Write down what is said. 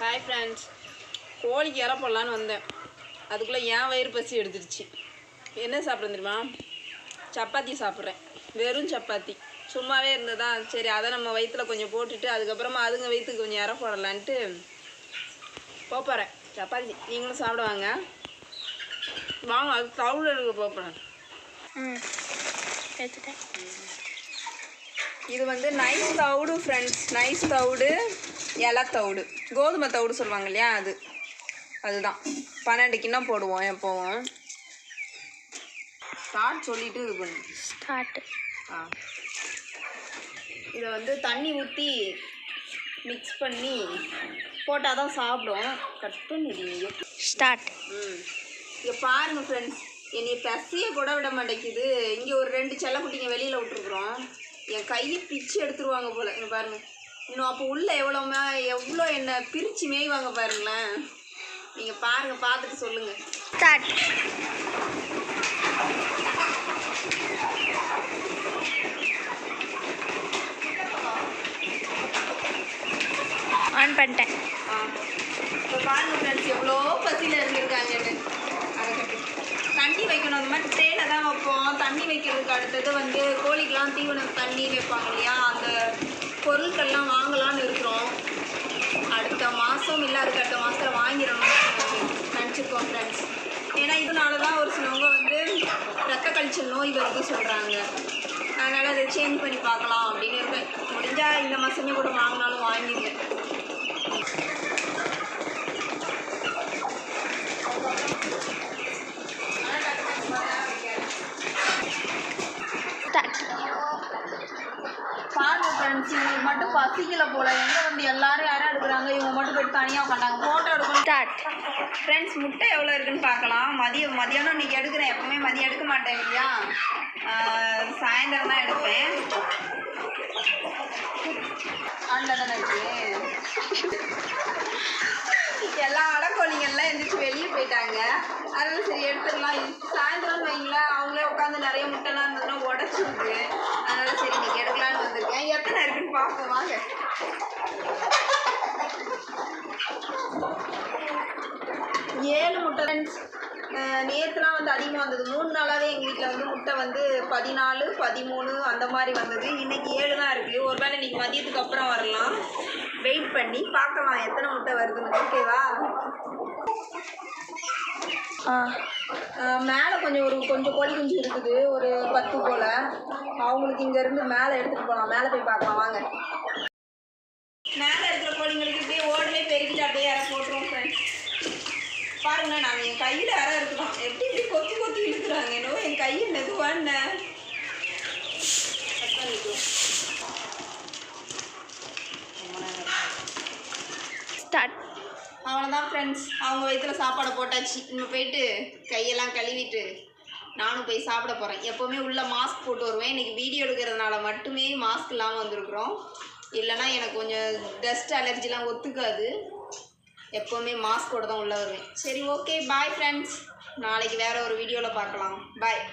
Hi friends, கோழிக்கு இறை போடலான்னு வந்தேன். அதுக்குள்ளே என் வயிறு பசி எடுத்துருச்சு. என்ன சாப்பிட்றேன் தெரியுமா? சப்பாத்தி சாப்பிட்றேன். வெறும் சப்பாத்தி சும்மாவே இருந்ததா, சரி அதை நம்ம வயிற்றில் கொஞ்சம் போட்டுட்டு அதுக்கப்புறமா அதுங்க வயிற்றுக்கு கொஞ்சம் இறை போடலான்ட்டு போகிறேன். சப்பாத்தி நீங்களும் சாப்பிடுவாங்க வாங்க. அது தவுடு எடுக்க போகிறேன். இது வந்து நைஸ் தவுடு ஃப்ரெண்ட்ஸ். நைஸ் தவுடு, இலை தவுடு, கோதுமை தவுடு சொல்லுவாங்க இல்லையா, அதுதான் 12 கிண்ணம் போடுவோம் எப்போவும். ஸ்டார்ட் சொல்லிவிட்டு இது பண்ணு. ஸ்டார்ட். இதை வந்து தண்ணி ஊற்றி மிக்ஸ் பண்ணி போட்டால் தான் சாப்பிடும். கட் பண்ணிடுங்க. ஸ்டார்ட். இங்கே பாருங்கள் ஃப்ரெண்ட்ஸ், என்னை பசியை கூட விட மாட்டேங்குது. இங்கே ஒரு 2 செல்லக்குட்டிங்க வெளியில் விட்டுருக்குறோம். என் கையை பிச்சு எடுத்துருவாங்க போல். இங்கே பாருங்கள், இன்னும் அப்போ உள்ள எவ்வளோ என்னை பிரித்து மேய்வாங்க பாருங்களேன். நீங்கள் பாருங்கள், பார்த்துட்டு சொல்லுங்கள். ஸ்டார்ட். ஆன் பண்ணிட்டேன். இப்போ பாருங்கள் ஃப்ரெண்ட்ஸ், எவ்வளோ பசியில் இருந்திருக்காங்கன்னு. அதை கட்டி தண்ணி வைக்கணும். அந்த மாதிரி ட்ரேயில் தான் வைப்போம். தண்ணி வைக்கிறதுக்கு அடுத்தது வந்து கோழிக்கெலாம் தீவனம் தண்ணி வைப்பாங்க இல்லையா, அந்த பொருட்கள்லாம் வாங்கலான்னு இருக்கிறோம். அடுத்த மாதம் இல்லை, அதுக்கு அடுத்த மாதத்தில் வாங்கிடணும்னு நினச்சிருக்கோம் ஃப்ரெண்ட்ஸ். ஏன்னா இதனால தான் ஒரு சிலவங்க வந்து ரத்த கழிச்சல் நோய் வருது சொல்கிறாங்க. அதனால் அதை சேஞ்ச் பண்ணி பார்க்கலாம் அப்படின்னு இருக்கேன். முடிஞ்சால் இந்த மாதமே கூட வாங்கினாலும் வாங்கிடுவேன். பாருங்க ஃப்ரெண்ட்ஸ், இவங்களுக்கு மட்டும் பசிக்கல போல. எங்கே வந்து எல்லாரும் யாரும் எடுக்கிறாங்க, இவங்க மட்டும் போய்ட்டு தனியாக உட்காண்டாங்க. ஃபோட்டோ எடுக்கணும். ஸ்டார்ட். ஃப்ரெண்ட்ஸ், முட்டை எவ்வளோ இருக்குன்னு பார்க்கலாம். மதியானம் இன்றைக்கி எடுக்கிறேன். எப்போவுமே மதியம் எடுக்க மாட்டேன் இல்லையா, சாயந்தரம் தான் எடுப்பேன். ஆண்டில் தானே இருக்குது. எல்லா அடக்கோழிங்கெல்லாம் எந்திரிச்சு வெளியே போயிட்டாங்க. அதனால சரி எடுத்துடலாம். சாயந்தரம்னு வைங்களேன், அவங்களே உட்காந்து நிறைய முட்டைலாம் இருந்ததுன்னா உடச்சிருக்கு. அதனால சரி இன்னைக்கு எடுக்கலான்னு வந்திருக்கேன். எத்தனை இருக்குன்னு பார்ப்போம் வாங்க. ஏழு முட்டை ஃப்ரெண்ட்ஸ். நேற்றுலாம் வந்து அதிகமாக வந்தது. 3 நாளாகவே எங்கள் வீட்டில் வந்து முட்டை வந்து 14, 13 அந்த மாதிரி வந்தது. இன்றைக்கி 7 தான் இருக்குது. ஒரு வேளை இன்றைக்கி மதியத்துக்கு அப்புறம் வரலாம். வெயிட் பண்ணி பார்க்கலாம் எத்தனை முட்டை வருதுன்னு. ஓகேவா? மேலே கொஞ்சம் கோழி குஞ்சு இருக்குது, ஒரு 10 போல். அவங்களுக்கு இங்கேருந்து மேலே எடுத்துகிட்டு போகலாம். மேலே போய் பார்க்கலாம் வாங்க. மேலே இருக்கிற கோழிங்களுக்கு இப்படியே ஓடலே பெருக்கிட்டு அப்படியே இற போட்டுருவோம் ஃப்ரெண்ட்ஸ். பாருங்களேன், நாங்கள் என் கையில் இற இருக்குதான். எப்படி இப்படி கொத்தி கொத்தி இழுக்கிறாங்க. என்னவோ என் கையை மெதுவான ஸ்டார்ட். அவ்வளோதான் ஃப்ரெண்ட்ஸ், அவங்க வயிற்றுல சாப்பாடை போட்டாச்சு. இன்னும் போயிட்டு கையெல்லாம் கழுவிட்டு நானும் போய் சாப்பிட போகிறேன். எப்போவுமே உள்ளே மாஸ்க் போட்டு வருவேன். இன்றைக்கி வீடியோ எடுக்கிறதுனால மட்டுமே மாஸ்க் இல்லாமல் வந்திருக்குறோம். இல்லைனா எனக்கு கொஞ்சம் டஸ்ட் அலர்ஜிலாம் ஒத்துக்காது. எப்போவுமே மாஸ்கோடு தான் உள்ளே வருவேன். சரி, ஓகே, பாய் ஃப்ரெண்ட்ஸ். நாளைக்கு வேறு ஒரு வீடியோவில் பார்க்கலாம். பாய்.